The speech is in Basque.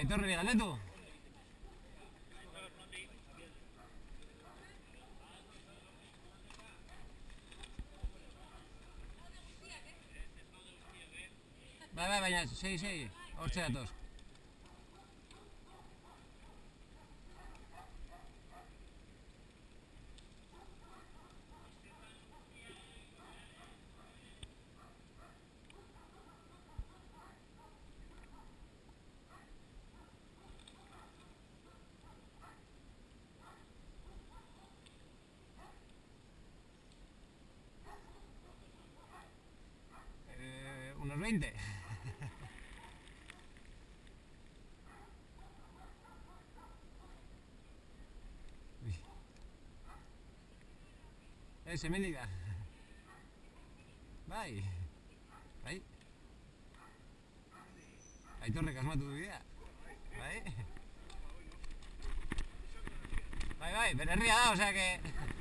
Aitorreri galdetu? Bai, baina, segi, hortxe datoz. Unos 20. Hemendik da. Bai. Aitorrek asmatu du bidea. Bai, bere herria da, osea que...